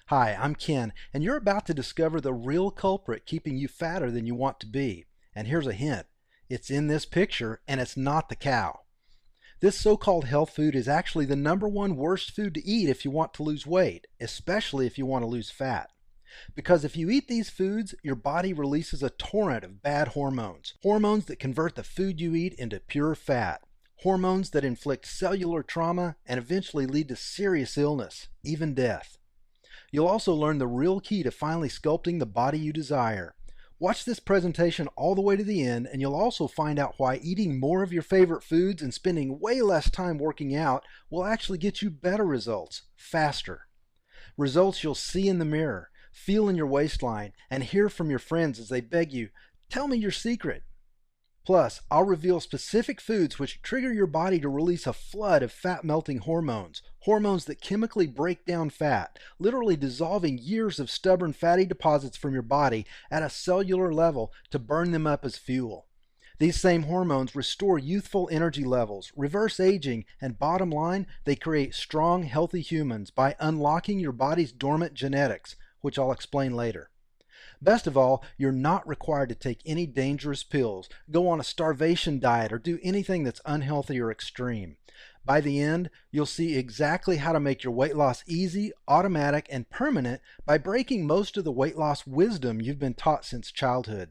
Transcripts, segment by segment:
Hi, I'm Ken, and you're about to discover the real culprit keeping you fatter than you want to be. And here's a hint. It's in this picture, and it's not the cow. This so-called health food is actually the #1 worst food to eat if you want to lose weight, especially if you want to lose fat. Because if you eat these foods, your body releases a torrent of bad hormones. Hormones that convert the food you eat into pure fat. Hormones that inflict cellular trauma and eventually lead to serious illness, even death. You'll also learn the real key to finally sculpting the body you desire. Watch this presentation all the way to the end, and you'll also find out why eating more of your favorite foods and spending way less time working out will actually get you better results, faster. Results you'll see in the mirror, feel in your waistline, and hear from your friends as they beg you, "Tell me your secret." Plus, I'll reveal specific foods which trigger your body to release a flood of fat-melting hormones, hormones that chemically break down fat, literally dissolving years of stubborn fatty deposits from your body at a cellular level to burn them up as fuel. These same hormones restore youthful energy levels, reverse aging, and bottom line, they create strong, healthy humans by unlocking your body's dormant genetics, which I'll explain later. Best of all, you're not required to take any dangerous pills, go on a starvation diet, or do anything that's unhealthy or extreme. By the end, you'll see exactly how to make your weight loss easy, automatic, and permanent by breaking most of the weight loss wisdom you've been taught since childhood.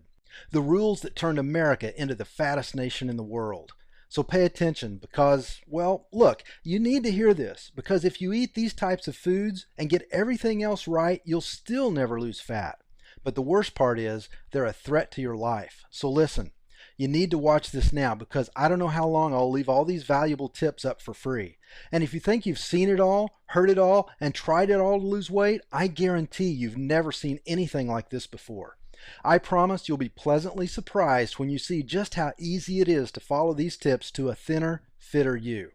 The rules that turned America into the fattest nation in the world. So pay attention because, well, look, you need to hear this because if you eat these types of foods and get everything else right, you'll still never lose fat. But the worst part is they're a threat to your life. So listen, you need to watch this now because I don't know how long I'll leave all these valuable tips up for free. And if you think you've seen it all, heard it all, and tried it all to lose weight, I guarantee you've never seen anything like this before. I promise you'll be pleasantly surprised when you see just how easy it is to follow these tips to a thinner, fitter you.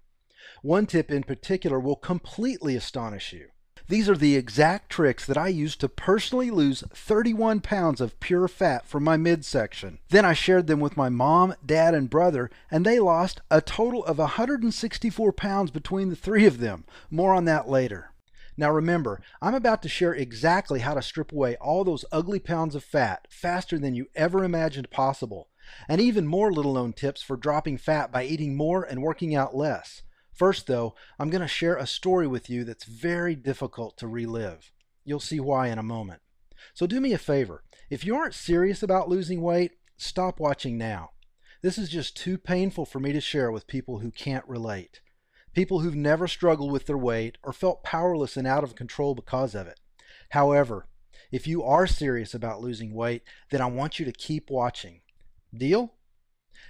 One tip in particular will completely astonish you. These are the exact tricks that I used to personally lose 31 pounds of pure fat from my midsection. Then I shared them with my mom, dad, and brother, and they lost a total of 164 pounds between the three of them. More on that later. Now remember, I'm about to share exactly how to strip away all those ugly pounds of fat faster than you ever imagined possible, and even more little-known tips for dropping fat by eating more and working out less. First though, I'm going to share a story with you that's very difficult to relive. You'll see why in a moment. So do me a favor. If you aren't serious about losing weight, stop watching now. This is just too painful for me to share with people who can't relate. People who've never struggled with their weight or felt powerless and out of control because of it. However, if you are serious about losing weight, then I want you to keep watching. Deal?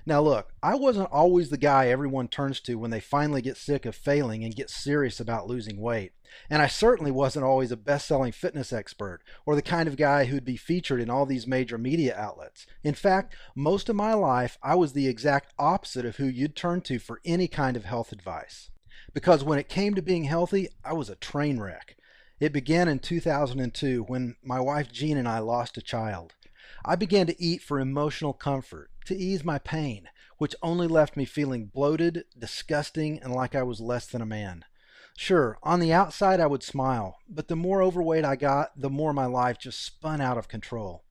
Now look, I wasn't always the guy everyone turns to when they finally get sick of failing and get serious about losing weight. And I certainly wasn't always a best-selling fitness expert or the kind of guy who'd be featured in all these major media outlets. In fact, most of my life I was the exact opposite of who you'd turn to for any kind of health advice. Because when it came to being healthy, I was a train wreck. It began in 2002 when my wife Jean and I lost a child. I began to eat for emotional comfort, to ease my pain, which only left me feeling bloated, disgusting, and like I was less than a man. Sure, on the outside I would smile, but the more overweight I got, the more my life just spun out of control.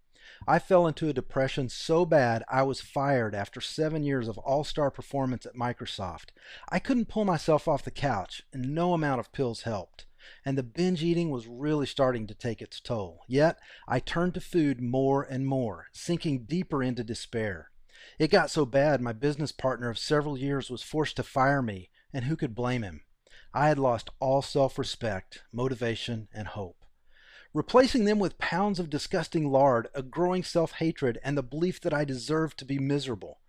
I fell into a depression so bad I was fired after 7 years of all-star performance at Microsoft. I couldn't pull myself off the couch, and no amount of pills helped. And the binge eating was really starting to take its toll. Yet, I turned to food more and more, sinking deeper into despair. It got so bad my business partner of several years was forced to fire me, and who could blame him? I had lost all self-respect, motivation, and hope. Replacing them with pounds of disgusting lard, a growing self-hatred, and the belief that I deserved to be miserable.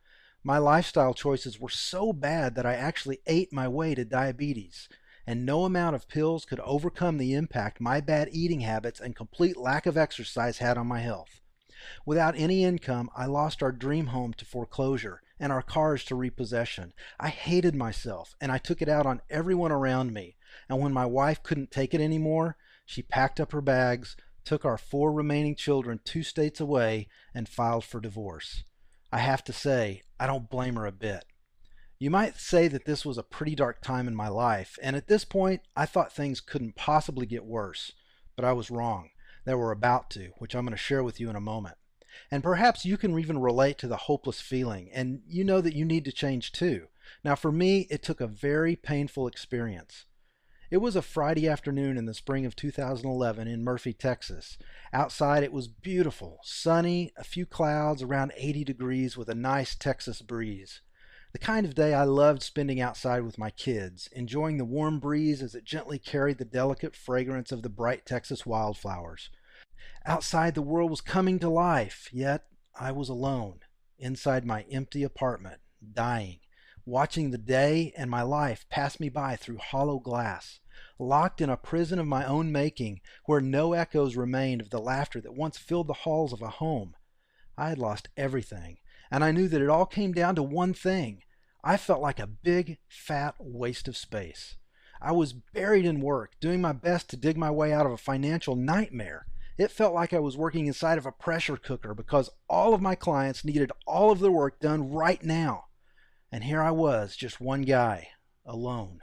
My lifestyle choices were so bad that I actually ate my way to diabetes. And no amount of pills could overcome the impact my bad eating habits and complete lack of exercise had on my health. Without any income, I lost our dream home to foreclosure and our cars to repossession. I hated myself, and I took it out on everyone around me. And when my wife couldn't take it anymore, she packed up her bags, took our 4 remaining children 2 states away, and filed for divorce. I have to say, I don't blame her a bit. You might say that this was a pretty dark time in my life, and at this point, I thought things couldn't possibly get worse. But I was wrong. They were about to, which I'm going to share with you in a moment. And perhaps you can even relate to the hopeless feeling, and you know that you need to change too. Now, for me, it took a very painful experience. It was a Friday afternoon in the spring of 2011 in Murphy, Texas. Outside it was beautiful, sunny, a few clouds, around 80 degrees with a nice Texas breeze. The kind of day I loved spending outside with my kids, enjoying the warm breeze as it gently carried the delicate fragrance of the bright Texas wildflowers. Outside the world was coming to life, yet I was alone, inside my empty apartment, dying, watching the day and my life pass me by through hollow glass, locked in a prison of my own making where no echoes remained of the laughter that once filled the halls of a home. I had lost everything, and I knew that it all came down to one thing. I felt like a big, fat waste of space. I was buried in work, doing my best to dig my way out of a financial nightmare. It felt like I was working inside of a pressure cooker because all of my clients needed all of their work done right now. And here I was, just one guy, alone.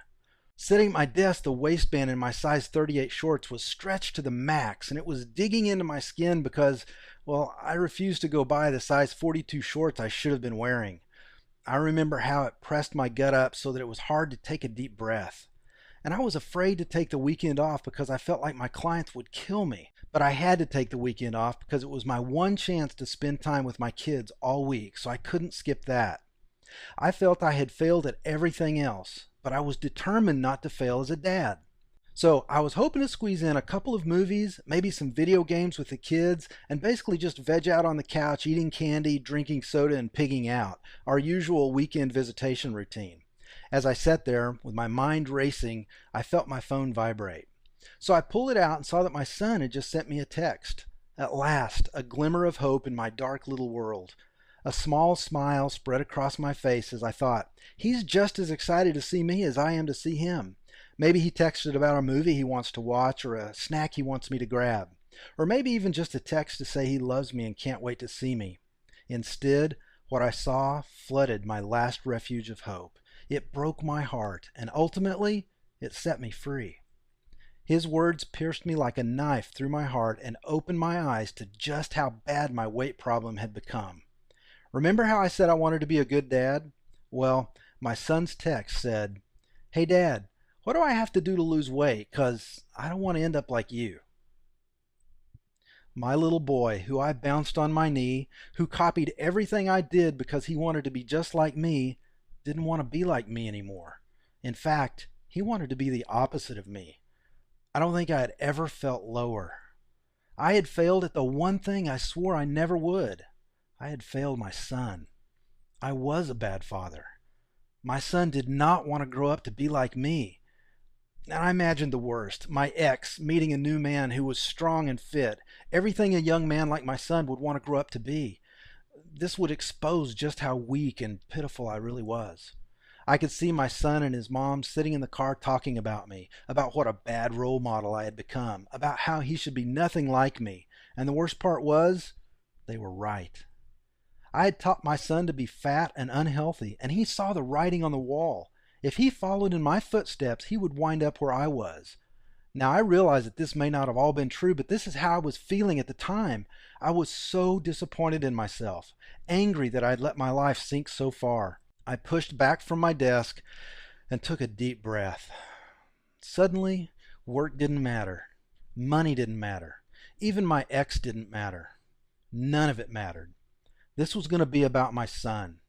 Sitting at my desk, the waistband in my size 38 shorts was stretched to the max, and it was digging into my skin because, well, I refused to go buy the size 42 shorts I should have been wearing. I remember how it pressed my gut up so that it was hard to take a deep breath. And I was afraid to take the weekend off because I felt like my clients would kill me. But I had to take the weekend off because it was my one chance to spend time with my kids all week, so I couldn't skip that. I felt I had failed at everything else, but I was determined not to fail as a dad. So I was hoping to squeeze in a couple of movies, maybe some video games with the kids, and basically just veg out on the couch, eating candy, drinking soda, and pigging out, our usual weekend visitation routine. As I sat there, with my mind racing, I felt my phone vibrate. So I pulled it out and saw that my son had just sent me a text. At last, a glimmer of hope in my dark little world. A small smile spread across my face as I thought, he's just as excited to see me as I am to see him. Maybe he texted about a movie he wants to watch or a snack he wants me to grab. Or maybe even just a text to say he loves me and can't wait to see me. Instead, what I saw flooded my last refuge of hope. It broke my heart, and ultimately, it set me free. His words pierced me like a knife through my heart and opened my eyes to just how bad my weight problem had become. Remember how I said I wanted to be a good dad? Well, my son's text said, "Hey Dad, what do I have to do to lose weight? 'Cause I don't want to end up like you." My little boy, who I bounced on my knee, who copied everything I did because he wanted to be just like me, didn't want to be like me anymore. In fact, he wanted to be the opposite of me. I don't think I had ever felt lower. I had failed at the one thing I swore I never would. I had failed my son. I was a bad father. My son did not want to grow up to be like me. And I imagined the worst. My ex meeting a new man who was strong and fit, everything a young man like my son would want to grow up to be. This would expose just how weak and pitiful I really was. I could see my son and his mom sitting in the car talking about me, about what a bad role model I had become, about how he should be nothing like me. And the worst part was, they were right. I had taught my son to be fat and unhealthy, and he saw the writing on the wall. If he followed in my footsteps, he would wind up where I was. Now, I realize that this may not have all been true, but this is how I was feeling at the time. I was so disappointed in myself, angry that I had let my life sink so far. I pushed back from my desk and took a deep breath. Suddenly, work didn't matter. Money didn't matter. Even my ex didn't matter. None of it mattered. This was going to be about my son.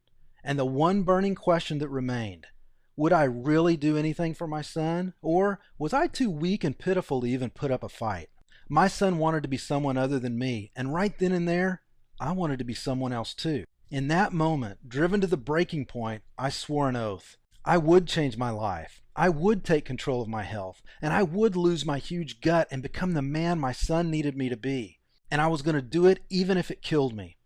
And the one burning question that remained, would I really do anything for my son? Or was I too weak and pitiful to even put up a fight? My son wanted to be someone other than me, and right then and there, I wanted to be someone else too. In that moment, driven to the breaking point, I swore an oath. I would change my life. I would take control of my health, and I would lose my huge gut and become the man my son needed me to be. And I was going to do it even if it killed me.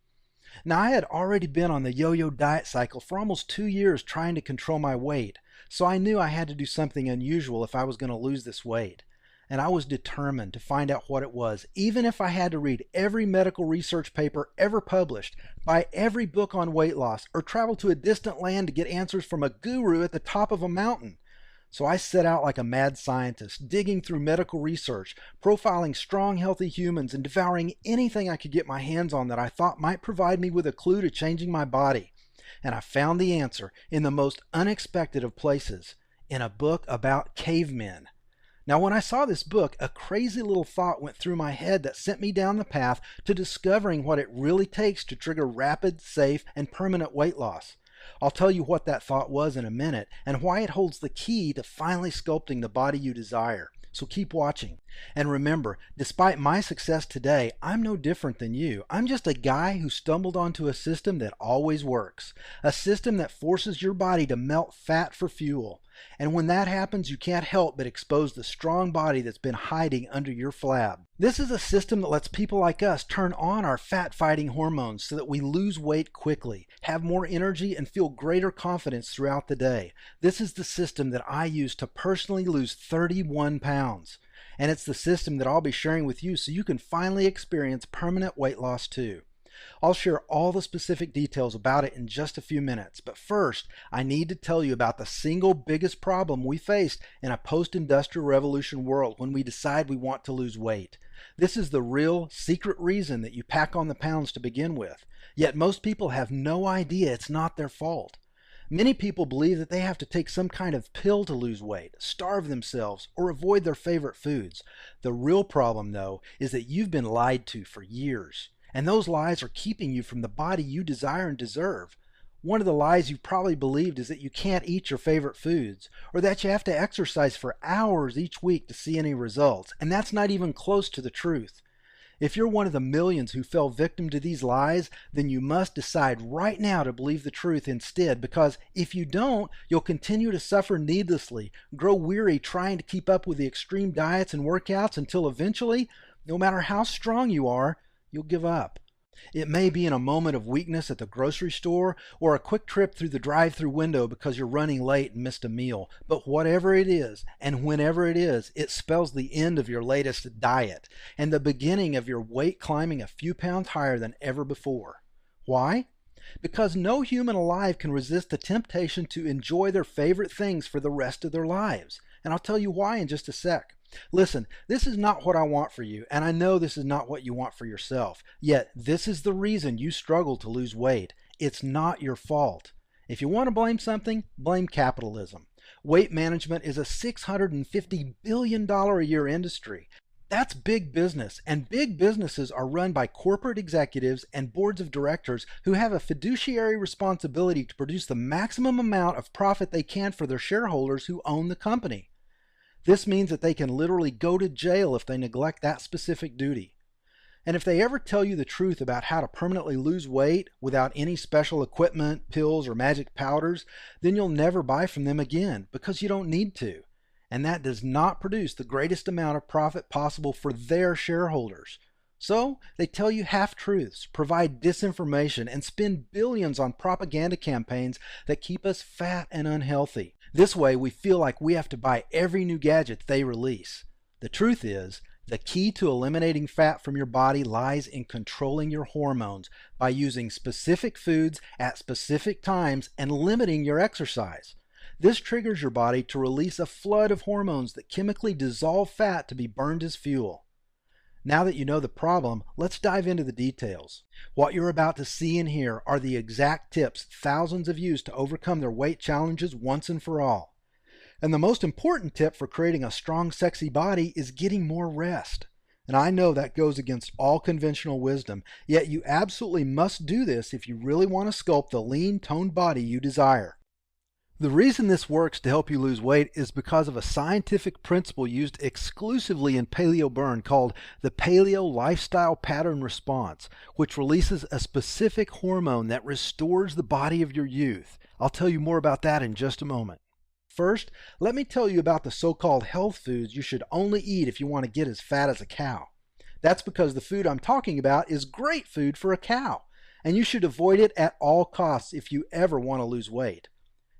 Now, I had already been on the yo-yo diet cycle for almost 2 years trying to control my weight, so I knew I had to do something unusual if I was going to lose this weight. And I was determined to find out what it was, even if I had to read every medical research paper ever published, buy every book on weight loss, or travel to a distant land to get answers from a guru at the top of a mountain. So I set out like a mad scientist, digging through medical research, profiling strong, healthy humans, and devouring anything I could get my hands on that I thought might provide me with a clue to changing my body. And I found the answer in the most unexpected of places, in a book about cavemen. Now, when I saw this book, a crazy little thought went through my head that sent me down the path to discovering what it really takes to trigger rapid, safe, and permanent weight loss. I'll tell you what that thought was in a minute and why it holds the key to finally sculpting the body you desire. So keep watching. And remember, despite my success today, I'm no different than you. I'm just a guy who stumbled onto a system that always works. A system that forces your body to melt fat for fuel. And when that happens, you can't help but expose the strong body that's been hiding under your flab. This is a system that lets people like us turn on our fat-fighting hormones so that we lose weight quickly, have more energy, and feel greater confidence throughout the day. This is the system that I use to personally lose 31 pounds. And it's the system that I'll be sharing with you so you can finally experience permanent weight loss too. I'll share all the specific details about it in just a few minutes, but first, I need to tell you about the single biggest problem we faced in a post-industrial revolution world when we decide we want to lose weight. This is the real, secret reason that you pack on the pounds to begin with, yet most people have no idea it's not their fault. Many people believe that they have to take some kind of pill to lose weight, starve themselves, or avoid their favorite foods. The real problem, though, is that you've been lied to for years. And those lies are keeping you from the body you desire and deserve. One of the lies you've probably believed is that you can't eat your favorite foods, or that you have to exercise for hours each week to see any results, and that's not even close to the truth. If you're one of the millions who fell victim to these lies, then you must decide right now to believe the truth instead, because if you don't, you'll continue to suffer needlessly, grow weary trying to keep up with the extreme diets and workouts until eventually, no matter how strong you are, you'll give up. It may be in a moment of weakness at the grocery store or a quick trip through the drive-through window because you're running late and missed a meal. But whatever it is, and whenever it is, it spells the end of your latest diet and the beginning of your weight climbing a few pounds higher than ever before. Why? Because no human alive can resist the temptation to enjoy their favorite things for the rest of their lives. And I'll tell you why in just a sec. Listen, this is not what I want for you, and I know this is not what you want for yourself. Yet, this is the reason you struggle to lose weight. It's not your fault. If you want to blame something, blame capitalism. Weight management is a $650 billion a year industry. That's big business, and big businesses are run by corporate executives and boards of directors who have a fiduciary responsibility to produce the maximum amount of profit they can for their shareholders who own the company. This means that they can literally go to jail if they neglect that specific duty. And if they ever tell you the truth about how to permanently lose weight without any special equipment, pills, or magic powders, then you'll never buy from them again because you don't need to. And that does not produce the greatest amount of profit possible for their shareholders. So they tell you half-truths, provide disinformation, and spend billions on propaganda campaigns that keep us fat and unhealthy. This way, we feel like we have to buy every new gadget they release. The truth is, the key to eliminating fat from your body lies in controlling your hormones by using specific foods at specific times and limiting your exercise. This triggers your body to release a flood of hormones that chemically dissolve fat to be burned as fuel. Now that you know the problem, let's dive into the details. What you're about to see and hear are the exact tips thousands have used to overcome their weight challenges once and for all. And the most important tip for creating a strong, sexy body is getting more rest. And I know that goes against all conventional wisdom, yet you absolutely must do this if you really want to sculpt the lean, toned body you desire. The reason this works to help you lose weight is because of a scientific principle used exclusively in paleo burn called the paleo lifestyle pattern response, which releases a specific hormone that restores the body of your youth. I'll tell you more about that in just a moment. First, let me tell you about the so-called health foods you should only eat if you want to get as fat as a cow. That's because the food I'm talking about is great food for a cow, and you should avoid it at all costs if you ever want to lose weight.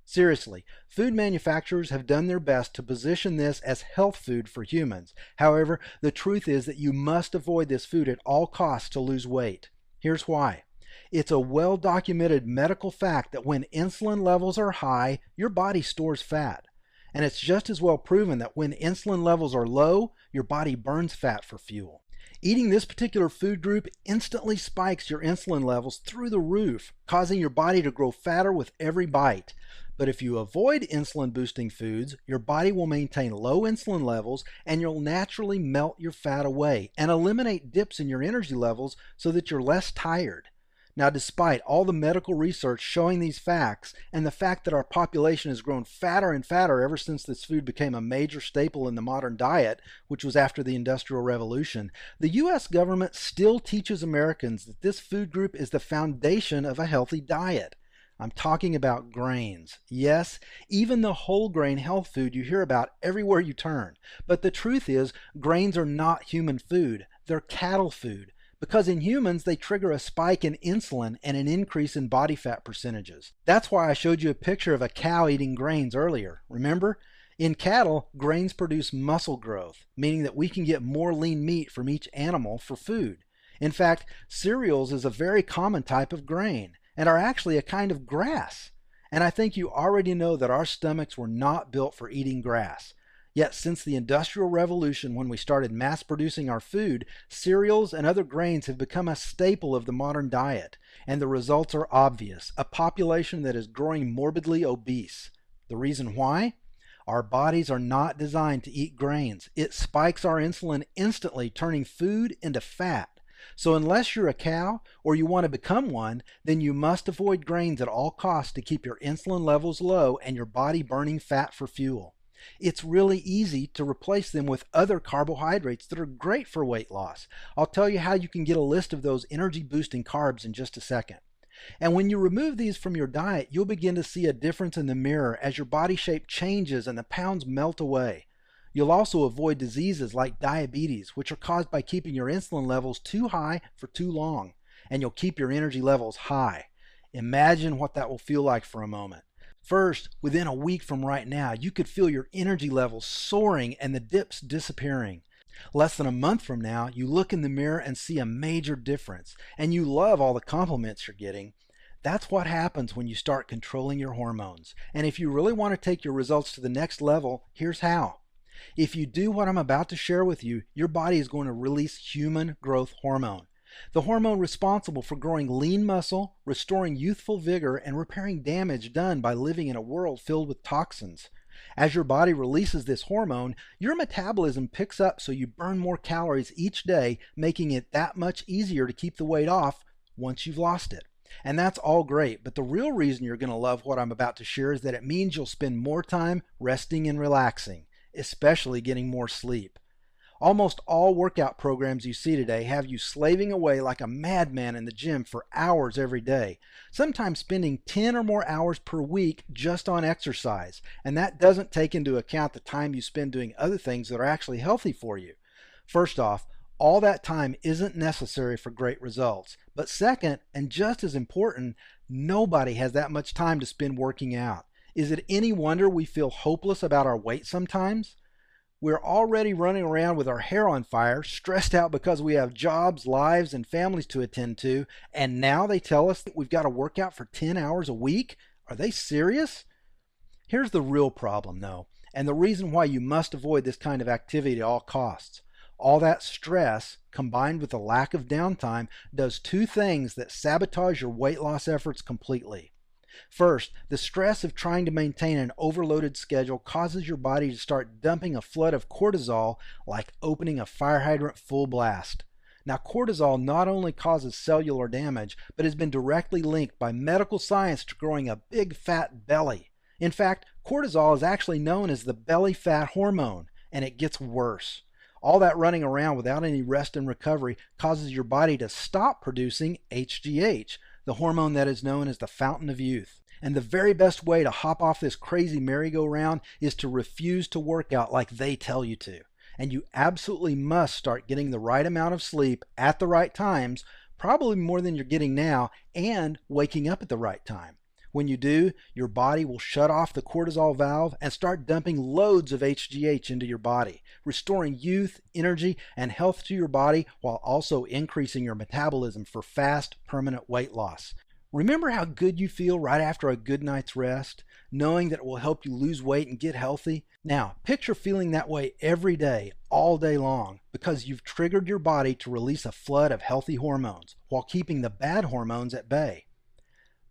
Seriously, food manufacturers have done their best to position this as health food for humans. However, the truth is that you must avoid this food at all costs to lose weight. Here's why. It's a well-documented medical fact that when insulin levels are high, your body stores fat. And it's just as well proven that when insulin levels are low, your body burns fat for fuel. Eating this particular food group instantly spikes your insulin levels through the roof, causing your body to grow fatter with every bite. But if you avoid insulin boosting foods, your body will maintain low insulin levels and you'll naturally melt your fat away and eliminate dips in your energy levels so that you're less tired. Now, despite all the medical research showing these facts and the fact that our population has grown fatter and fatter ever since this food became a major staple in the modern diet, which was after the Industrial Revolution, the US government still teaches Americans that this food group is the foundation of a healthy diet. I'm talking about grains. Yes, even the whole grain health food you hear about everywhere you turn. But the truth is, grains are not human food. They're cattle food. Because in humans, they trigger a spike in insulin and an increase in body fat percentages. That's why I showed you a picture of a cow eating grains earlier. Remember? In cattle, grains produce muscle growth, meaning that we can get more lean meat from each animal for food. In fact, cereals is a very common type of grain and are actually a kind of grass. And I think you already know that our stomachs were not built for eating grass. Yet since the Industrial Revolution, when we started mass producing our food, cereals and other grains have become a staple of the modern diet. And the results are obvious: a population that is growing morbidly obese. The reason why? Our bodies are not designed to eat grains. It spikes our insulin instantly, turning food into fat. So unless you're a cow or you want to become one, then you must avoid grains at all costs to keep your insulin levels low and your body burning fat for fuel. It's really easy to replace them with other carbohydrates that are great for weight loss. I'll tell you how you can get a list of those energy boosting carbs in just a second. And when you remove these from your diet, you'll begin to see a difference in the mirror as your body shape changes and the pounds melt away. You'll also avoid diseases like diabetes, which are caused by keeping your insulin levels too high for too long. And you'll keep your energy levels high. Imagine what that will feel like for a moment. First, within a week from right now, you could feel your energy levels soaring and the dips disappearing. Less than a month from now, you look in the mirror and see a major difference, and you love all the compliments you're getting. That's what happens when you start controlling your hormones. And if you really want to take your results to the next level, here's how. If you do what I'm about to share with you, your body is going to release human growth hormone. The hormone responsible for growing lean muscle, restoring youthful vigor, and repairing damage done by living in a world filled with toxins. As your body releases this hormone, your metabolism picks up so you burn more calories each day, making it that much easier to keep the weight off once you've lost it. And that's all great, but the real reason you're going to love what I'm about to share is that it means you'll spend more time resting and relaxing, especially getting more sleep. Almost all workout programs you see today have you slaving away like a madman in the gym for hours every day, sometimes spending 10 or more hours per week just on exercise, and that doesn't take into account the time you spend doing other things that are actually healthy for you. First off, all that time isn't necessary for great results. But second, and just as important, nobody has that much time to spend working out. Is it any wonder we feel hopeless about our weight sometimes? We're already running around with our hair on fire, stressed out because we have jobs, lives, and families to attend to, and now they tell us that we've got to work out for 10 hours a week? Are they serious? Here's the real problem, though, and the reason why you must avoid this kind of activity at all costs. All that stress, combined with the lack of downtime, does two things that sabotage your weight loss efforts completely. First, the stress of trying to maintain an overloaded schedule causes your body to start dumping a flood of cortisol like opening a fire hydrant full blast. Now, cortisol not only causes cellular damage, but has been directly linked by medical science to growing a big fat belly. In fact, cortisol is actually known as the belly fat hormone, and it gets worse. All that running around without any rest and recovery causes your body to stop producing HGH, the hormone that is known as the fountain of youth. And the very best way to hop off this crazy merry-go-round is to refuse to work out like they tell you to. And you absolutely must start getting the right amount of sleep at the right times, probably more than you're getting now, and waking up at the right time. When you do, your body will shut off the cortisol valve and start dumping loads of HGH into your body, restoring youth, energy, and health to your body while also increasing your metabolism for fast, permanent weight loss. Remember how good you feel right after a good night's rest? knowing that it will help you lose weight and get healthy? Now, picture feeling that way every day, all day long, because you've triggered your body to release a flood of healthy hormones while keeping the bad hormones at bay.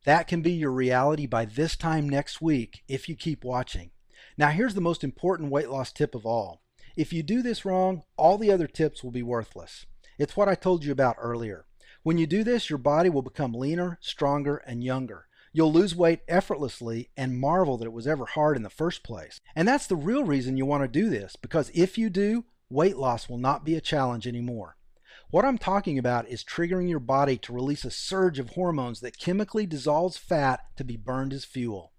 That can be your reality by this time next week if you keep watching. Now, here's the most important weight loss tip of all. If you do this wrong, all the other tips will be worthless. It's what I told you about earlier. When you do this, your body will become leaner, stronger, and younger. You'll lose weight effortlessly and marvel that it was ever hard in the first place. And that's the real reason you want to do this, because if you do, weight loss will not be a challenge anymore. What I'm talking about is triggering your body to release a surge of hormones that chemically dissolves fat to be burned as fuel.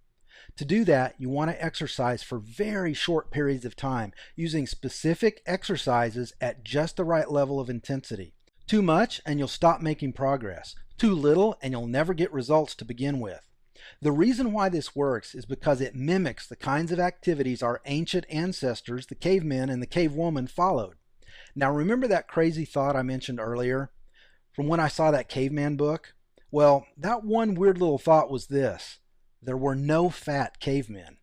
To do that, you want to exercise for very short periods of time, using specific exercises at just the right level of intensity. Too much and you'll stop making progress. Too little and you'll never get results to begin with. The reason why this works is because it mimics the kinds of activities our ancient ancestors, the cavemen and the cavewoman, followed. Now remember that crazy thought I mentioned earlier from when I saw that caveman book? Well, that one weird little thought was this: there were no fat cavemen.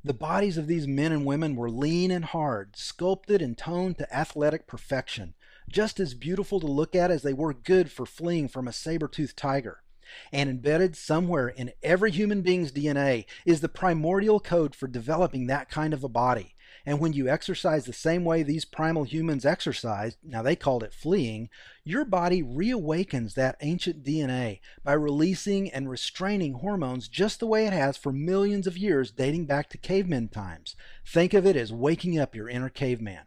The bodies of these men and women were lean and hard, sculpted and toned to athletic perfection, just as beautiful to look at as they were good for fleeing from a saber-toothed tiger. And embedded somewhere in every human being's DNA is the primordial code for developing that kind of a body. And when you exercise the same way these primal humans exercised, now they called it fleeing, your body reawakens that ancient DNA by releasing and restraining hormones just the way it has for millions of years dating back to caveman times. Think of it as waking up your inner caveman.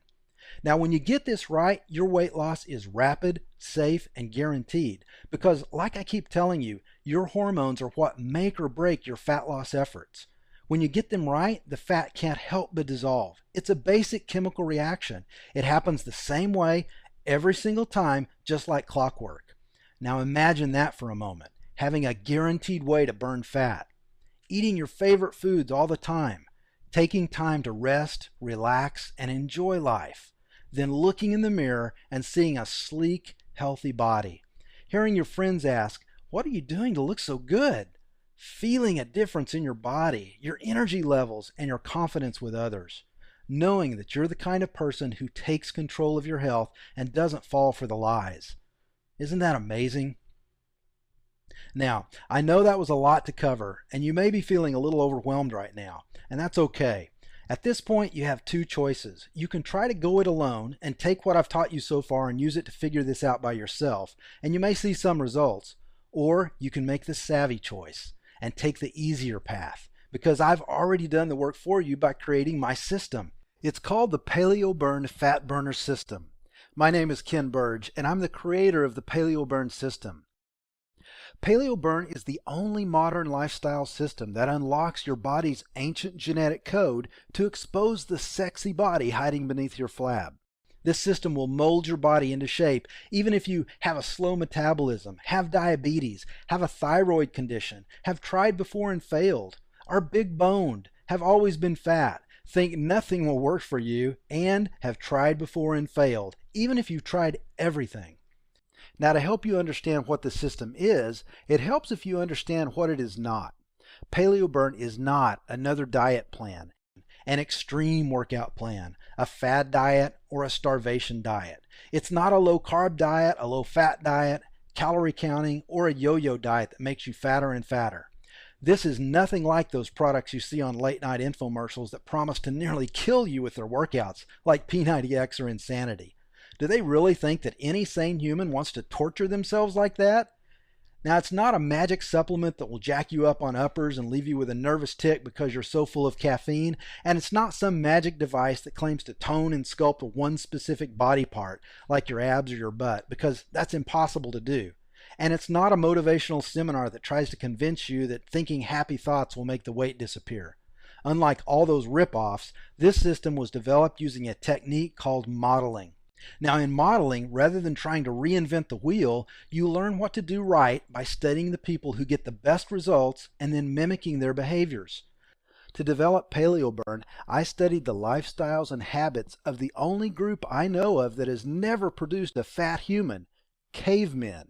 Now, when you get this right, your weight loss is rapid, safe, and guaranteed because, like I keep telling you, your hormones are what make or break your fat loss efforts. When you get them right, the fat can't help but dissolve. It's a basic chemical reaction. It happens the same way every single time, just like clockwork. Now imagine that for a moment, having a guaranteed way to burn fat, eating your favorite foods all the time, taking time to rest, relax, and enjoy life, then looking in the mirror and seeing a sleek, healthy body, hearing your friends ask, "What are you doing to look so good?" Feeling a difference in your body, your energy levels, and your confidence with others. Knowing that you're the kind of person who takes control of your health and doesn't fall for the lies. Isn't that amazing? Now, I know that was a lot to cover, and you may be feeling a little overwhelmed right now, and that's okay. At this point, you have two choices. You can try to go it alone and take what I've taught you so far and use it to figure this out by yourself, and you may see some results. Or you can make the savvy choice and take the easier path, because I've already done the work for you by creating my system. It's called the Paleo Burn Fat Burner System. My name is Ken Burge, and I'm the creator of the Paleo Burn system. Paleo Burn is the only modern lifestyle system that unlocks your body's ancient genetic code to expose the sexy body hiding beneath your flab. This system will mold your body into shape even if you have a slow metabolism, have diabetes, have a thyroid condition, have tried before and failed, are big boned, have always been fat, think nothing will work for you, and have tried before and failed, even if you've tried everything. Now, to help you understand what the system is, it helps if you understand what it is not. Paleo Burn is not another diet plan, an extreme workout plan, a fad diet, or a starvation diet. It's not a low-carb diet, a low-fat diet, calorie counting, or a yo-yo diet that makes you fatter and fatter. This is nothing like those products you see on late-night infomercials that promise to nearly kill you with their workouts, like P90X or Insanity. Do they really think that any sane human wants to torture themselves like that? Now, it's not a magic supplement that will jack you up on uppers and leave you with a nervous tic because you're so full of caffeine, and it's not some magic device that claims to tone and sculpt one specific body part, like your abs or your butt, because that's impossible to do. And it's not a motivational seminar that tries to convince you that thinking happy thoughts will make the weight disappear. Unlike all those rip-offs, this system was developed using a technique called modeling. Now, in modeling, rather than trying to reinvent the wheel, you learn what to do right by studying the people who get the best results and then mimicking their behaviors. To develop Paleo Burn, I studied the lifestyles and habits of the only group I know of that has never produced a fat human, cavemen.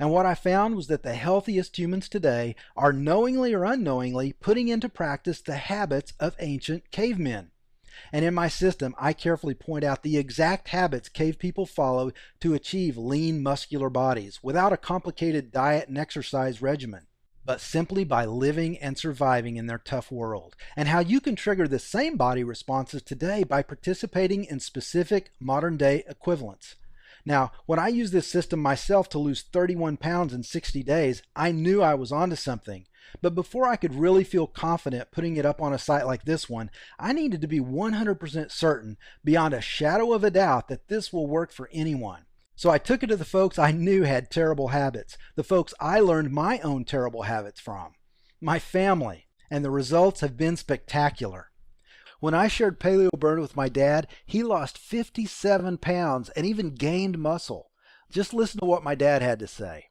And what I found was that the healthiest humans today are knowingly or unknowingly putting into practice the habits of ancient cavemen. And in my system, I carefully point out the exact habits cave people follow to achieve lean, muscular bodies without a complicated diet and exercise regimen, but simply by living and surviving in their tough world, and how you can trigger the same body responses today by participating in specific modern-day equivalents. Now, when I used this system myself to lose 31 pounds in 60 days, I knew I was onto something. But before I could really feel confident putting it up on a site like this one, I needed to be 100% certain, beyond a shadow of a doubt, that this will work for anyone. So I took it to the folks I knew had terrible habits, the folks I learned my own terrible habits from, my family, and the results have been spectacular. When I shared Paleo Burn with my dad, he lost 57 pounds and even gained muscle. Just listen to what my dad had to say.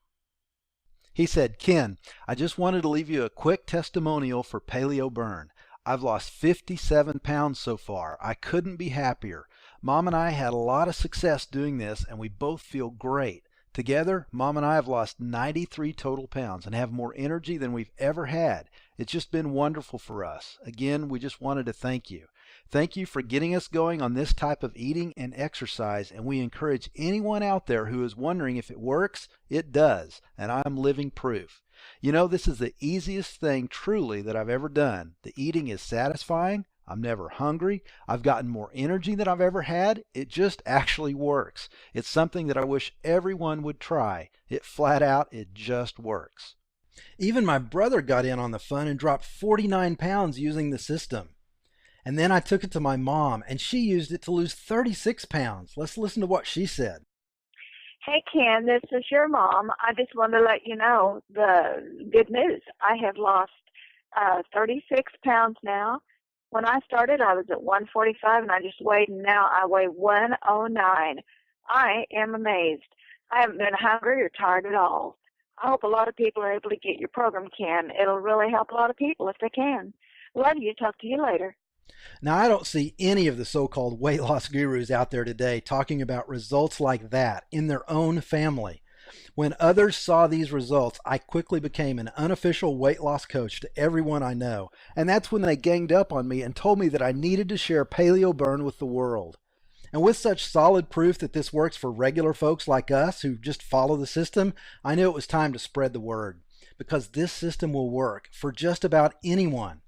He said, "Ken, I just wanted to leave you a quick testimonial for Paleo Burn. I've lost 57 pounds so far. I couldn't be happier. Mom and I had a lot of success doing this, and we both feel great. Together, Mom and I have lost 93 total pounds and have more energy than we've ever had. It's just been wonderful for us. Again, we just wanted to thank you. Thank you for getting us going on this type of eating and exercise, and we encourage anyone out there who is wondering if it works. It does, and I'm living proof. You know, this is the easiest thing truly that I've ever done. The eating is satisfying. I'm never hungry. I've gotten more energy than I've ever had. It just actually works. It's something that I wish everyone would try. It just works." Even my brother got in on the fun and dropped 49 pounds using the system. And then I took it to my mom, and she used it to lose 36 pounds. Let's listen to what she said. Hey, Ken, this is your mom. I just wanted to let you know the good news. I have lost 36 pounds now. When I started, I was at 145, and I just weighed, and now I weigh 109. I am amazed. I haven't been hungry or tired at all. I hope a lot of people are able to get your program, Ken. It'll really help a lot of people if they can. Love you. Talk to you later. Now, I don't see any of the so-called weight loss gurus out there today talking about results like that in their own family. When others saw these results, I quickly became an unofficial weight loss coach to everyone I know. And that's when they ganged up on me and told me that I needed to share Paleo Burn with the world. And with such solid proof that this works for regular folks like us who just follow the system, I knew it was time to spread the word, because this system will work for just about anyone.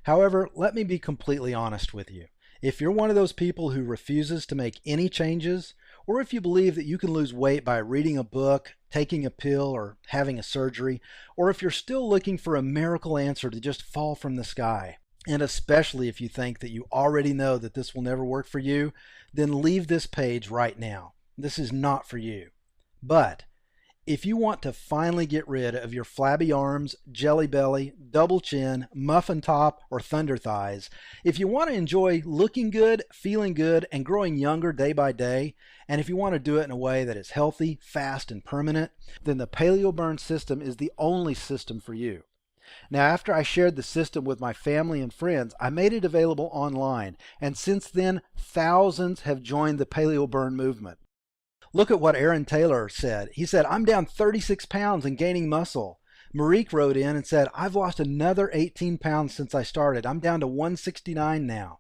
However, let me be completely honest with you. If you're one of those people who refuses to make any changes, or if you believe that you can lose weight by reading a book, taking a pill, or having a surgery, or if you're still looking for a miracle answer to just fall from the sky, and especially if you think that you already know that this will never work for you, then leave this page right now. This is not for you. But if you want to finally get rid of your flabby arms, jelly belly, double chin, muffin top, or thunder thighs, if you want to enjoy looking good, feeling good, and growing younger day by day, and if you want to do it in a way that is healthy, fast, and permanent, then the Paleo Burn system is the only system for you. Now, after I shared the system with my family and friends, I made it available online, and since then, thousands have joined the Paleo Burn movement. Look at what Aaron Taylor said. He said, "I'm down 36 pounds and gaining muscle." Marique wrote in and said, "I've lost another 18 pounds since I started. I'm down to 169 now."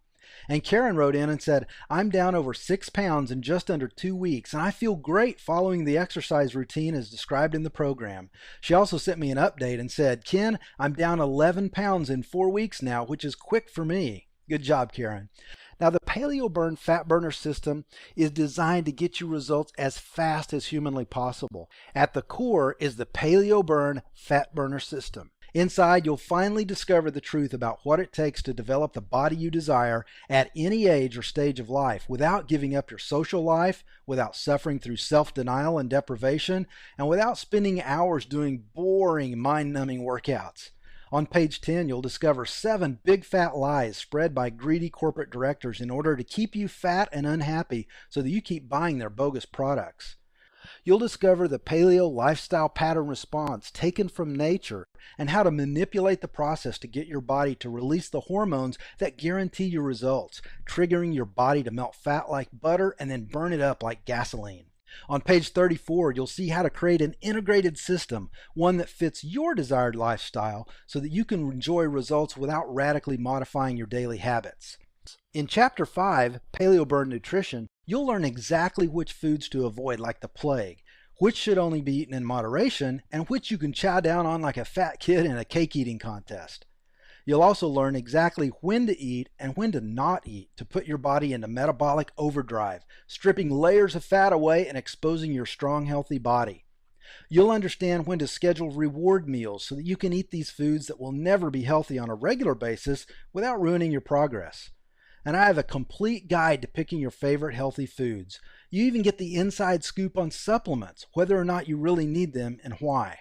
And Karen wrote in and said, "I'm down over 6 pounds in just under 2 weeks, and I feel great following the exercise routine as described in the program." She also sent me an update and said, "Ken, I'm down 11 pounds in 4 weeks now, which is quick for me." Good job, Karen. Now, the Paleo Burn Fat Burner System is designed to get you results as fast as humanly possible. At the core is the Paleo Burn Fat Burner System. Inside, you'll finally discover the truth about what it takes to develop the body you desire at any age or stage of life without giving up your social life, without suffering through self-denial and deprivation, and without spending hours doing boring, mind-numbing workouts. On page 10, you'll discover 7 big fat lies spread by greedy corporate directors in order to keep you fat and unhappy so that you keep buying their bogus products. You'll discover the paleo lifestyle pattern response taken from nature and how to manipulate the process to get your body to release the hormones that guarantee your results, triggering your body to melt fat like butter and then burn it up like gasoline. On page 34, you'll see how to create an integrated system, one that fits your desired lifestyle so that you can enjoy results without radically modifying your daily habits. In Chapter 5, Paleo-Burn Nutrition, you'll learn exactly which foods to avoid like the plague, which should only be eaten in moderation, and which you can chow down on like a fat kid in a cake eating contest. You'll also learn exactly when to eat and when to not eat to put your body into metabolic overdrive, stripping layers of fat away and exposing your strong, healthy body. You'll understand when to schedule reward meals so that you can eat these foods that will never be healthy on a regular basis without ruining your progress. And I have a complete guide to picking your favorite healthy foods. You even get the inside scoop on supplements, whether or not you really need them and why.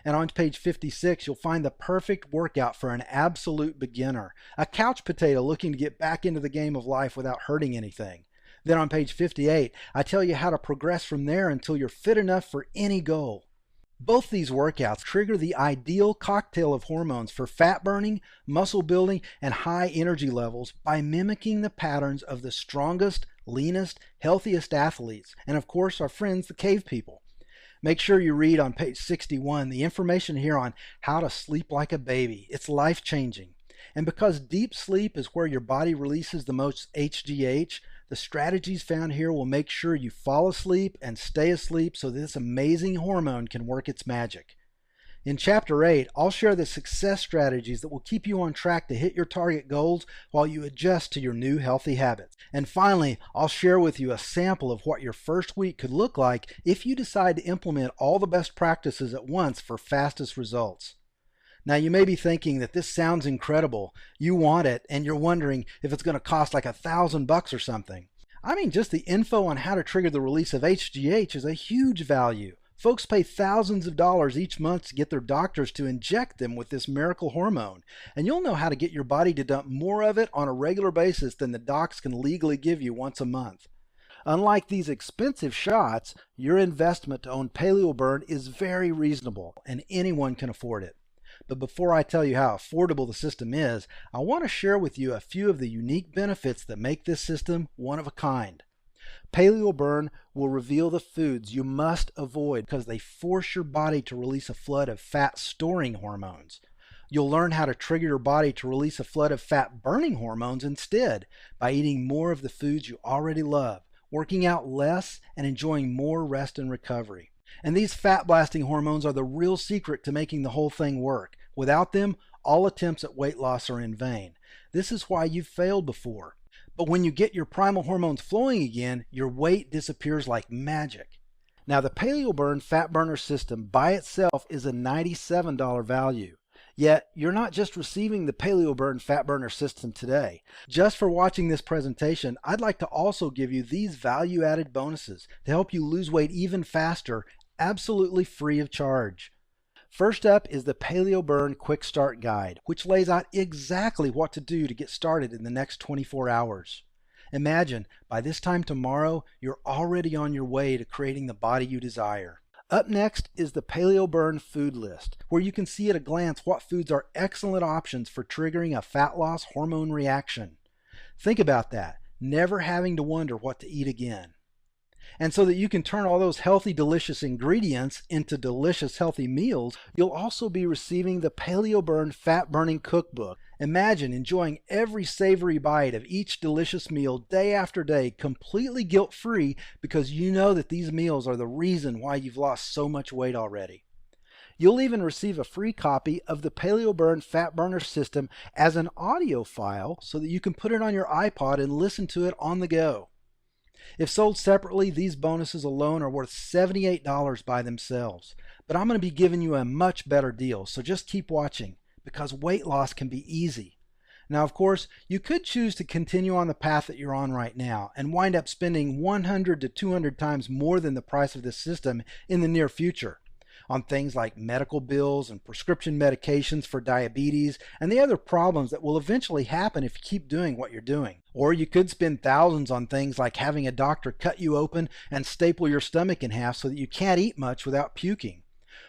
And on page 56, you'll find the perfect workout for an absolute beginner, a couch potato looking to get back into the game of life without hurting anything. Then on page 58, I tell you how to progress from there until you're fit enough for any goal. Both these workouts trigger the ideal cocktail of hormones for fat burning, muscle building, and high energy levels by mimicking the patterns of the strongest, leanest, healthiest athletes, and of course our friends the cave people. Make sure you read on page 61 the information here on how to sleep like a baby. It's life-changing. And because deep sleep is where your body releases the most HGH, the strategies found here will make sure you fall asleep and stay asleep so this amazing hormone can work its magic. In Chapter 8, I'll share the success strategies that will keep you on track to hit your target goals while you adjust to your new healthy habits. And finally, I'll share with you a sample of what your first week could look like if you decide to implement all the best practices at once for fastest results. Now you may be thinking that this sounds incredible, you want it, and you're wondering if it's going to cost like $1,000 or something. I mean, just the info on how to trigger the release of HGH is a huge value. Folks pay thousands of dollars each month to get their doctors to inject them with this miracle hormone, and you'll know how to get your body to dump more of it on a regular basis than the docs can legally give you once a month. Unlike these expensive shots, your investment to own Paleo-Burn is very reasonable, and anyone can afford it. But before I tell you how affordable the system is, I want to share with you a few of the unique benefits that make this system one of a kind. Paleo-Burn will reveal the foods you must avoid because they force your body to release a flood of fat-storing hormones. You'll learn how to trigger your body to release a flood of fat-burning hormones instead by eating more of the foods you already love, working out less, and enjoying more rest and recovery. And these fat-blasting hormones are the real secret to making the whole thing work. Without them, all attempts at weight loss are in vain. This is why you've failed before. But when you get your primal hormones flowing again, your weight disappears like magic. Now the Paleo-Burn Fat Burner System by itself is a $97 value. Yet, you're not just receiving the Paleo-Burn Fat Burner System today. Just for watching this presentation, I'd like to also give you these value-added bonuses to help you lose weight even faster, absolutely free of charge. First up is the Paleo-Burn Quick Start Guide, which lays out exactly what to do to get started in the next 24 hours. Imagine, by this time tomorrow, you're already on your way to creating the body you desire. Up next is the Paleo-Burn Food List, where you can see at a glance what foods are excellent options for triggering a fat loss hormone reaction. Think about that, never having to wonder what to eat again. And so that you can turn all those healthy, delicious ingredients into delicious, healthy meals, you'll also be receiving the Paleo-Burn Fat Burning Cookbook. Imagine enjoying every savory bite of each delicious meal day after day, completely guilt-free because you know that these meals are the reason why you've lost so much weight already. You'll even receive a free copy of the Paleo-Burn Fat Burner System as an audio file so that you can put it on your iPod and listen to it on the go. If sold separately, these bonuses alone are worth $78 by themselves. But I'm going to be giving you a much better deal, so just keep watching, because weight loss can be easy. Now, of course, you could choose to continue on the path that you're on right now and wind up spending 100 to 200 times more than the price of this system in the near future on things like medical bills and prescription medications for diabetes and the other problems that will eventually happen if you keep doing what you're doing. Or you could spend thousands on things like having a doctor cut you open and staple your stomach in half so that you can't eat much without puking.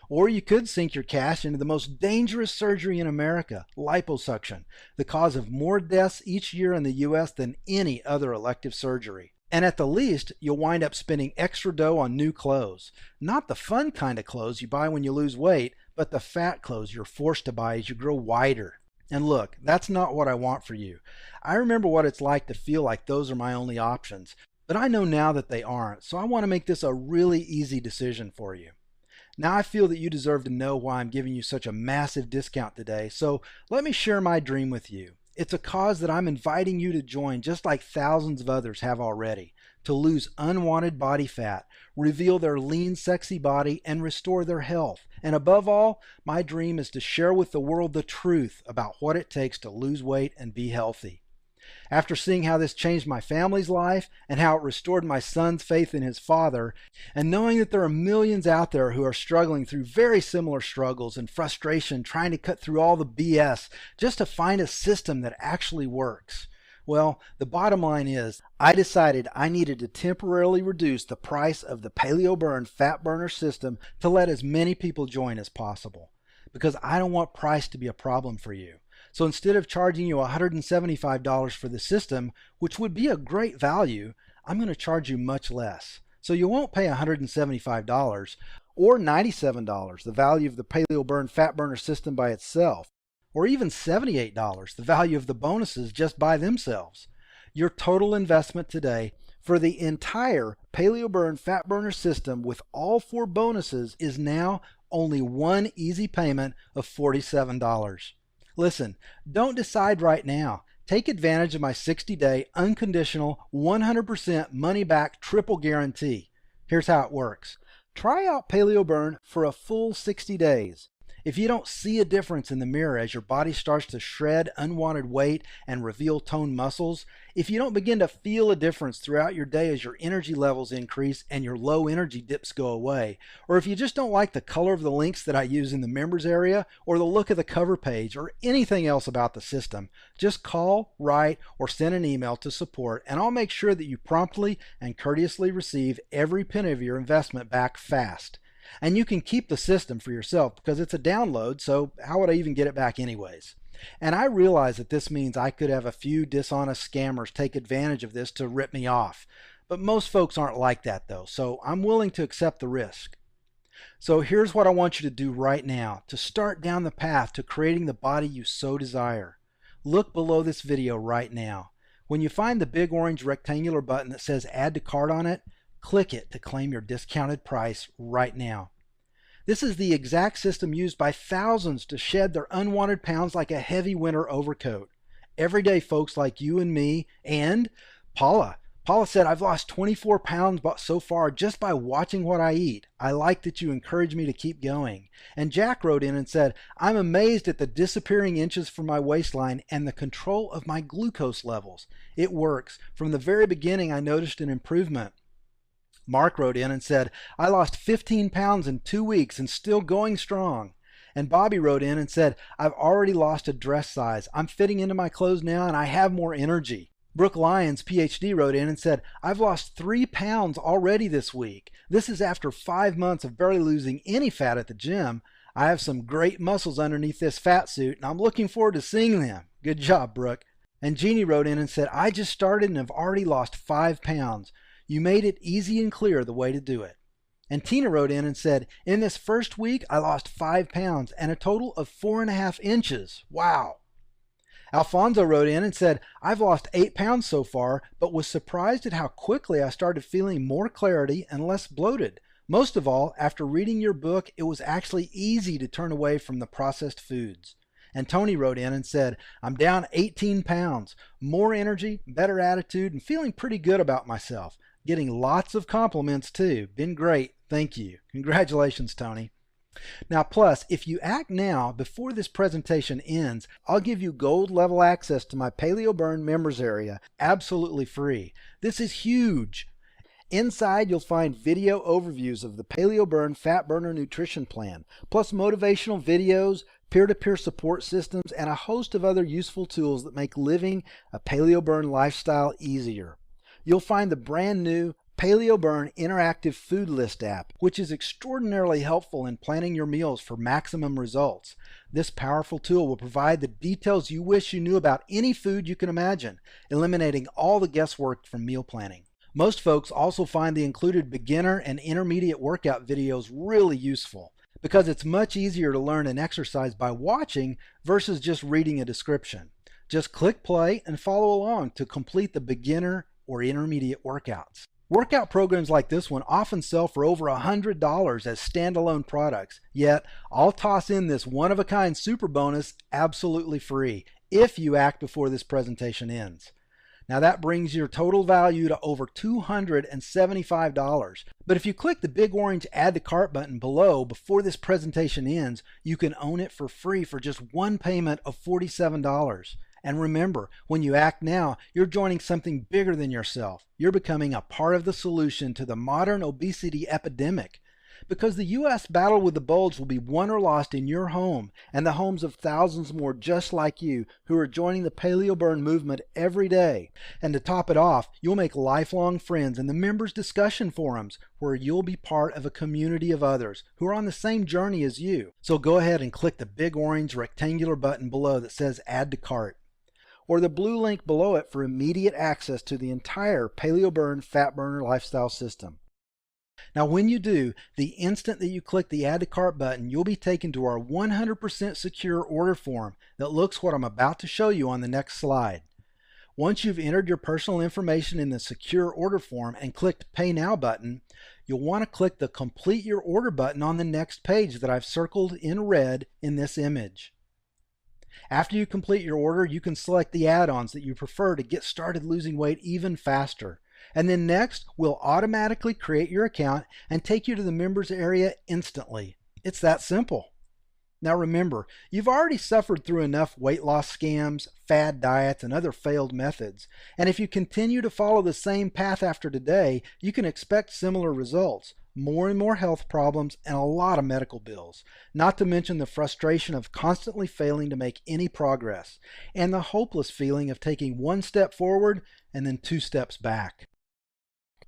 Or you could sink your cash into the most dangerous surgery in America, liposuction, the cause of more deaths each year in the U.S. than any other elective surgery. And at the least, you'll wind up spending extra dough on new clothes. Not the fun kind of clothes you buy when you lose weight, but the fat clothes you're forced to buy as you grow wider. And look, that's not what I want for you. I remember what it's like to feel like those are my only options, but I know now that they aren't, so I want to make this a really easy decision for you. Now I feel that you deserve to know why I'm giving you such a massive discount today, so let me share my dream with you. It's a cause that I'm inviting you to join, just like thousands of others have already, to lose unwanted body fat, reveal their lean, sexy body, and restore their health. And above all, my dream is to share with the world the truth about what it takes to lose weight and be healthy. After seeing how this changed my family's life and how it restored my son's faith in his father, and knowing that there are millions out there who are struggling through very similar struggles and frustration trying to cut through all the BS just to find a system that actually works, well, the bottom line is I decided I needed to temporarily reduce the price of the Paleo Burn Fat Burner system to let as many people join as possible, because I don't want price to be a problem for you. So instead of charging you $175 for the system, which would be a great value, I'm going to charge you much less. So you won't pay $175 or $97, the value of the Paleo Burn Fat Burner system by itself, or even $78, the value of the bonuses just by themselves. Your total investment today for the entire Paleo Burn Fat Burner system with all 4 bonuses is now only one easy payment of $47. Listen, don't decide right now. Take advantage of my 60-day unconditional 100% money-back triple guarantee. Here's how it works. Try out Paleo Burn for a full 60 days. If you don't see a difference in the mirror as your body starts to shred unwanted weight and reveal toned muscles, if you don't begin to feel a difference throughout your day as your energy levels increase and your low energy dips go away, or if you just don't like the color of the links that I use in the members area, or the look of the cover page, or anything else about the system, just call, write, or send an email to support, and I'll make sure that you promptly and courteously receive every penny of your investment back fast. And you can keep the system for yourself because it's a download, so how would I even get it back anyways? And I realize that this means I could have a few dishonest scammers take advantage of this to rip me off. But most folks aren't like that though, so I'm willing to accept the risk. So here's what I want you to do right now to start down the path to creating the body you so desire. Look below this video right now. When you find the big orange rectangular button that says Add to Cart on it, click it to claim your discounted price right now. This is the exact system used by thousands to shed their unwanted pounds like a heavy winter overcoat. Everyday folks like you and me and Paula. Paula said, I've lost 24 pounds so far just by watching what I eat. I like that you encourage me to keep going. And Jack wrote in and said, I'm amazed at the disappearing inches from my waistline and the control of my glucose levels. It works. From the very beginning, I noticed an improvement. Mark wrote in and said, I lost 15 pounds in 2 weeks and still going strong. And Bobby wrote in and said, I've already lost a dress size. I'm fitting into my clothes now and I have more energy. Brooke Lyons, PhD, wrote in and said, I've lost 3 pounds already this week. This is after 5 months of barely losing any fat at the gym. I have some great muscles underneath this fat suit and I'm looking forward to seeing them. Good job, Brooke. And Jeannie wrote in and said, I just started and have already lost 5 pounds. You made it easy and clear the way to do it. And Tina wrote in and said, in this first week, I lost 5 pounds and a total of 4.5 inches. Wow. Alfonso wrote in and said, I've lost 8 pounds so far, but was surprised at how quickly I started feeling more clarity and less bloated. Most of all, after reading your book, it was actually easy to turn away from the processed foods. And Tony wrote in and said, I'm down 18 pounds, more energy, better attitude, and feeling pretty good about myself. Getting lots of compliments too. Been great. Thank you. Congratulations, Tony. Now, plus, if you act now before this presentation ends, I'll give you gold level access to my Paleo Burn members area, absolutely free. This is huge. Inside, you'll find video overviews of the Paleo Burn Fat Burner Nutrition Plan, plus motivational videos, peer-to-peer support systems, and a host of other useful tools that make living a Paleo Burn lifestyle easier. You'll find the brand new Paleo Burn Interactive Food List app, which is extraordinarily helpful in planning your meals for maximum results. This powerful tool will provide the details you wish you knew about any food you can imagine, eliminating all the guesswork from meal planning. Most folks also find the included beginner and intermediate workout videos really useful because it's much easier to learn an exercise by watching versus just reading a description. Just click play and follow along to complete the beginner or intermediate workouts. Workout programs like this one often sell for over $100 as standalone products, yet I'll toss in this one-of-a-kind super bonus absolutely free if you act before this presentation ends. Now that brings your total value to over $275. But if you click the big orange Add to Cart button below before this presentation ends, you can own it for free for just one payment of $47. And remember, when you act now, you're joining something bigger than yourself. You're becoming a part of the solution to the modern obesity epidemic. Because the U.S. battle with the bulge will be won or lost in your home and the homes of thousands more just like you who are joining the Paleo Burn movement every day. And to top it off, you'll make lifelong friends in the members' discussion forums where you'll be part of a community of others who are on the same journey as you. So go ahead and click the big orange rectangular button below that says Add to Cart, or the blue link below it for immediate access to the entire Paleo Burn Fat Burner lifestyle system. Now when you do, the instant that you click the Add to Cart button, you'll be taken to our 100% secure order form that looks what I'm about to show you on the next slide. Once you've entered your personal information in the secure order form and clicked Pay Now button, you'll want to click the Complete Your Order button on the next page that I've circled in red in this image. After you complete your order, you can select the add-ons that you prefer to get started losing weight even faster. And then next, we'll automatically create your account and take you to the members area instantly. It's that simple. Now remember, you've already suffered through enough weight loss scams, fad diets, and other failed methods. And if you continue to follow the same path after today, you can expect similar results. More and more health problems and a lot of medical bills, not to mention the frustration of constantly failing to make any progress, and the hopeless feeling of taking one step forward and then two steps back.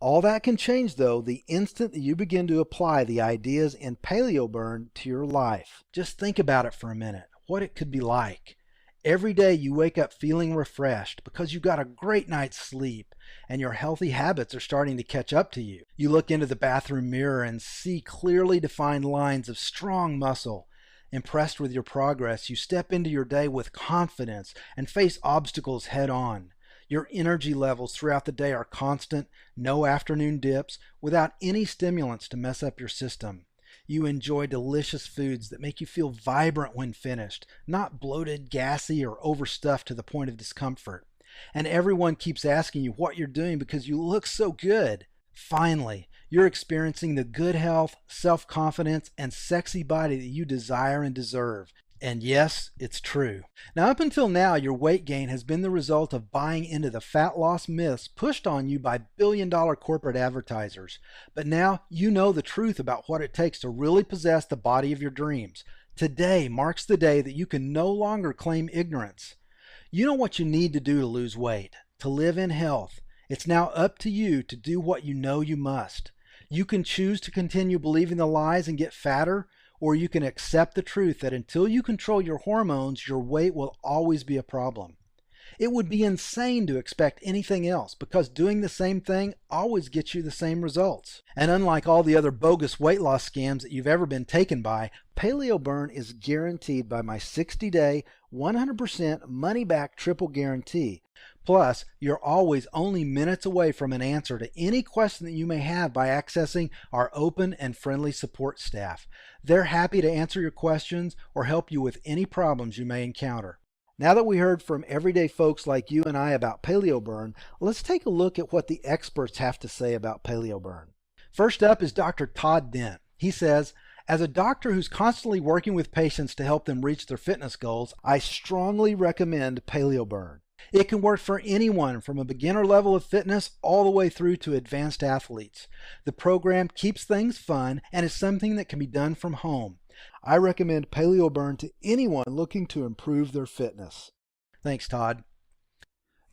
All that can change though the instant that you begin to apply the ideas in Paleo Burn to your life. Just think about it for a minute, what it could be like. Every day you wake up feeling refreshed because you got a great night's sleep and your healthy habits are starting to catch up to you. You look into the bathroom mirror and see clearly defined lines of strong muscle. Impressed with your progress, you step into your day with confidence and face obstacles head on. Your energy levels throughout the day are constant, no afternoon dips, without any stimulants to mess up your system. You enjoy delicious foods that make you feel vibrant when finished, not bloated, gassy, or overstuffed to the point of discomfort. And everyone keeps asking you what you're doing because you look so good. Finally, you're experiencing the good health, self-confidence, and sexy body that you desire and deserve. And yes, it's true. Now, up until now, your weight gain has been the result of buying into the fat loss myths pushed on you by billion-dollar corporate advertisers. But now you know the truth about what it takes to really possess the body of your dreams. Today marks the day that you can no longer claim ignorance. You know what you need to do to lose weight, to live in health. It's now up to you to do what you know you must. You can choose to continue believing the lies and get fatter, or you can accept the truth that until you control your hormones, your weight will always be a problem. It would be insane to expect anything else because doing the same thing always gets you the same results. And unlike all the other bogus weight loss scams that you've ever been taken by, Paleo Burn is guaranteed by my 60-day, 100% money-back triple guarantee. Plus, you're always only minutes away from an answer to any question that you may have by accessing our open and friendly support staff. They're happy to answer your questions or help you with any problems you may encounter. Now that we heard from everyday folks like you and I about Paleo Burn, let's take a look at what the experts have to say about Paleo Burn. First up is Dr. Todd Dent. He says, "As a doctor who's constantly working with patients to help them reach their fitness goals, I strongly recommend Paleo Burn. It can work for anyone from a beginner level of fitness all the way through to advanced athletes. The program keeps things fun and is something that can be done from home. I recommend Paleo Burn to anyone looking to improve their fitness." Thanks, Todd.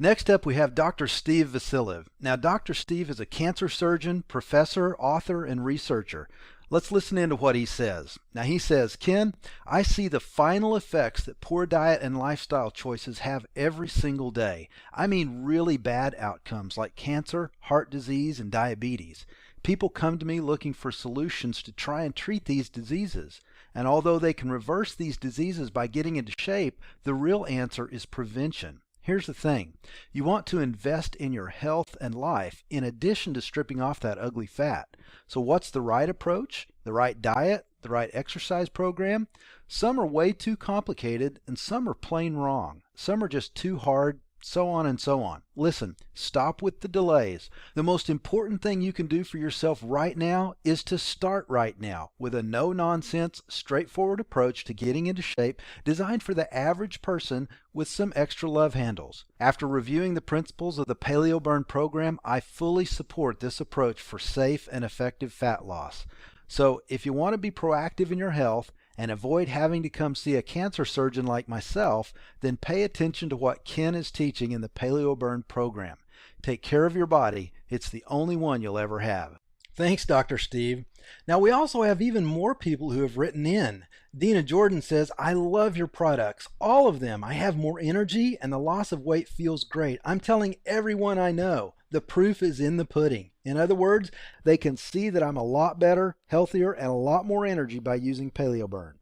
Next up, we have Dr. Steve Vasiliev. Now, Dr. Steve is a cancer surgeon, professor, author, and researcher. Let's listen into what he says. Now, he says, Ken, I see the final effects that poor diet and lifestyle choices have every single day. I mean really bad outcomes like cancer, heart disease, and diabetes. People come to me looking for solutions to try and treat these diseases. And although they can reverse these diseases by getting into shape, the real answer is prevention. Here's the thing. You want to invest in your health and life in addition to stripping off that ugly fat. So what's the right approach? The right diet? The right exercise program? Some are way too complicated and some are plain wrong. Some are just too hard, so on and so on. Listen, stop with the delays. The most important thing you can do for yourself right now is to start right now with a no-nonsense, straightforward approach to getting into shape designed for the average person with some extra love handles. After reviewing the principles of the Paleo Burn program, I fully support this approach for safe and effective fat loss. So if you want to be proactive in your health and avoid having to come see a cancer surgeon like myself, then pay attention to what Ken is teaching in the Paleo Burn program. Take care of your body. It's the only one you'll ever have. Thanks, Dr. Steve. Now, we also have even more people who have written in. Dina Jordan says, I love your products, all of them. I have more energy and the loss of weight feels great. I'm telling everyone I know. The proof is in the pudding. In other words, they can see that I'm a lot better, healthier, and a lot more energy by using Paleo Burn.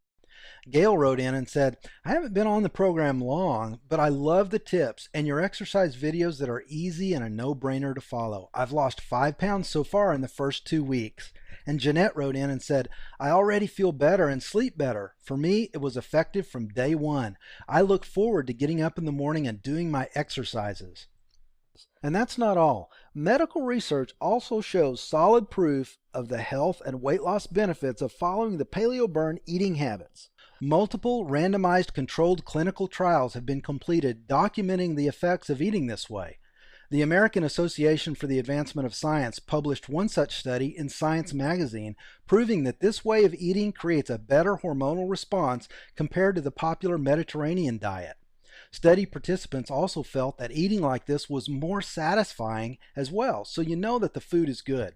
Gail wrote in and said, I haven't been on the program long, but I love the tips and your exercise videos that are easy and a no-brainer to follow. I've lost 5 pounds so far in the first 2 weeks. And Jeanette wrote in and said, I already feel better and sleep better. For me, it was effective from day one. I look forward to getting up in the morning and doing my exercises. And that's not all. Medical research also shows solid proof of the health and weight loss benefits of following the Paleo Burn eating habits. Multiple randomized controlled clinical trials have been completed documenting the effects of eating this way. The American Association for the Advancement of Science published one such study in Science magazine, proving that this way of eating creates a better hormonal response compared to the popular Mediterranean diet. Study participants also felt that eating like this was more satisfying as well, so you know that the food is good.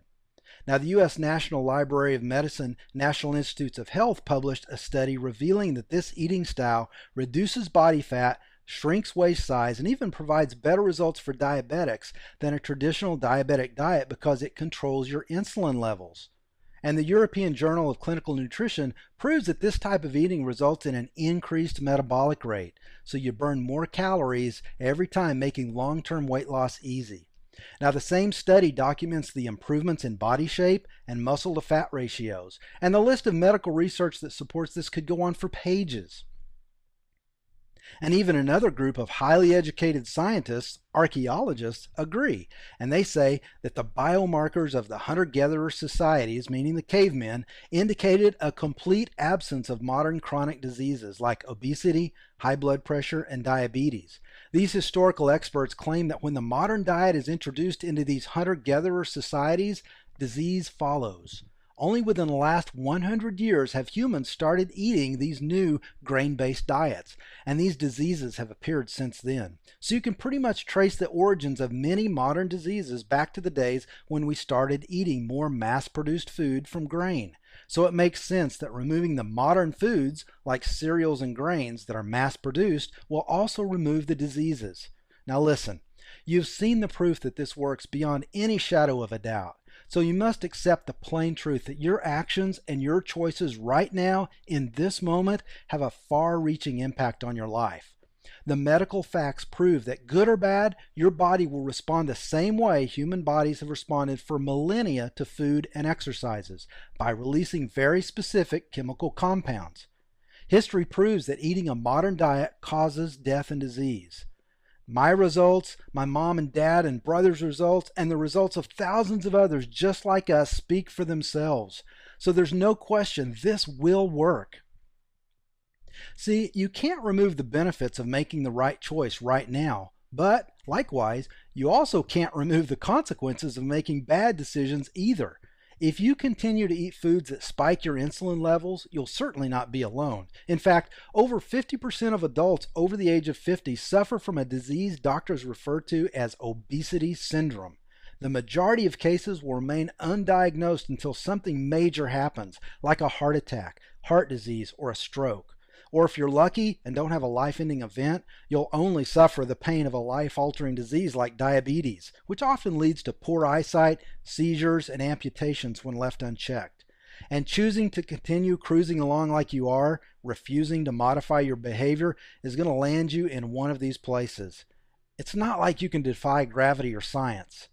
Now, the U.S. National Library of Medicine National Institutes of Health published a study revealing that this eating style reduces body fat, shrinks waist size, and even provides better results for diabetics than a traditional diabetic diet because it controls your insulin levels. And the European Journal of Clinical Nutrition proves that this type of eating results in an increased metabolic rate, so you burn more calories every time, making long-term weight loss easy. Now, the same study documents the improvements in body shape and muscle to fat ratios, and the list of medical research that supports this could go on for pages. And even another group of highly educated scientists, archaeologists, agree, and they say that the biomarkers of the hunter-gatherer societies, meaning the cavemen, indicated a complete absence of modern chronic diseases like obesity, high blood pressure, and diabetes. These historical experts claim that when the modern diet is introduced into these hunter-gatherer societies, disease follows. Only within the last 100 years have humans started eating these new grain-based diets, and these diseases have appeared since then. So you can pretty much trace the origins of many modern diseases back to the days when we started eating more mass-produced food from grain. So it makes sense that removing the modern foods, like cereals and grains that are mass-produced, will also remove the diseases. Now listen, you've seen the proof that this works beyond any shadow of a doubt. So you must accept the plain truth that your actions and your choices right now, in this moment, have a far-reaching impact on your life. The medical facts prove that good or bad, your body will respond the same way human bodies have responded for millennia to food and exercises, by releasing very specific chemical compounds. History proves that eating a modern diet causes death and disease. My results, my mom and dad and brother's results, and the results of thousands of others just like us speak for themselves. So there's no question this will work. See, you can't remove the benefits of making the right choice right now, but likewise, you also can't remove the consequences of making bad decisions either. If you continue to eat foods that spike your insulin levels, you'll certainly not be alone. In fact, over 50% of adults over the age of 50 suffer from a disease doctors refer to as obesity syndrome. The majority of cases will remain undiagnosed until something major happens, like a heart attack, heart disease, or a stroke. Or if you're lucky and don't have a life-ending event, you'll only suffer the pain of a life-altering disease like diabetes, which often leads to poor eyesight, seizures, and amputations when left unchecked. And choosing to continue cruising along like you are, refusing to modify your behavior, is going to land you in one of these places. It's not like you can defy gravity or science.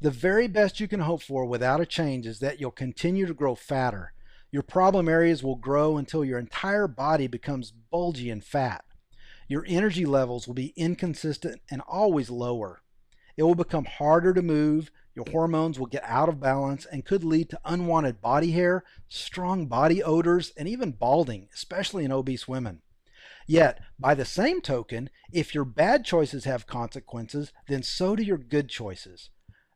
The very best you can hope for without a change is that you'll continue to grow fatter. Your problem areas will grow until your entire body becomes bulgy and fat. Your energy levels will be inconsistent and always lower. It will become harder to move, your hormones will get out of balance, and could lead to unwanted body hair, strong body odors, and even balding, especially in obese women. Yet, by the same token, if your bad choices have consequences, then so do your good choices.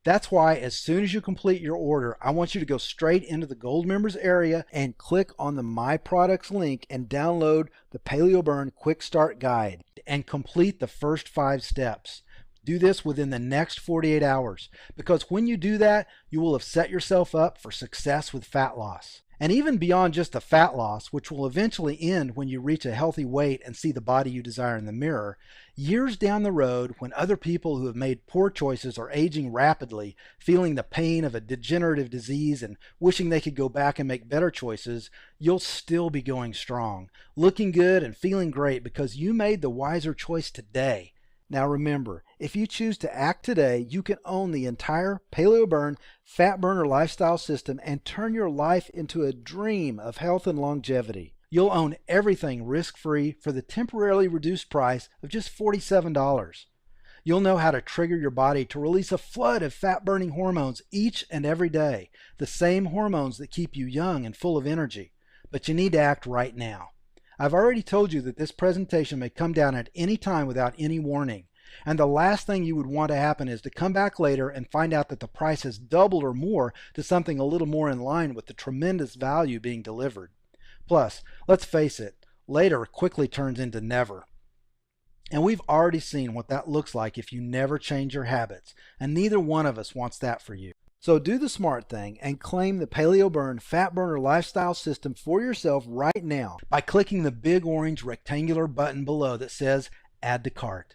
That's why as soon as you complete your order, I want you to go straight into the Gold Members area and click on the My Products link and download the Paleo Burn Quick Start Guide and complete the first 5 steps. Do this within the next 48 hours, because when you do that, you will have set yourself up for success with fat loss. And even beyond just the fat loss, which will eventually end when you reach a healthy weight and see the body you desire in the mirror, years down the road, when other people who have made poor choices are aging rapidly, feeling the pain of a degenerative disease and wishing they could go back and make better choices, you'll still be going strong, looking good and feeling great because you made the wiser choice today. Now remember, if you choose to act today, you can own the entire Paleo Burn Fat Burner lifestyle system and turn your life into a dream of health and longevity. You'll own everything risk-free for the temporarily reduced price of just $47. You'll know how to trigger your body to release a flood of fat-burning hormones each and every day, the same hormones that keep you young and full of energy. But you need to act right now. I've already told you that this presentation may come down at any time without any warning, and the last thing you would want to happen is to come back later and find out that the price has doubled or more to something a little more in line with the tremendous value being delivered. Plus, let's face it, later quickly turns into never. And we've already seen what that looks like if you never change your habits, and neither one of us wants that for you. So do the smart thing and claim the Paleo Burn Fat Burner lifestyle system for yourself right now by clicking the big orange rectangular button below that says Add to Cart.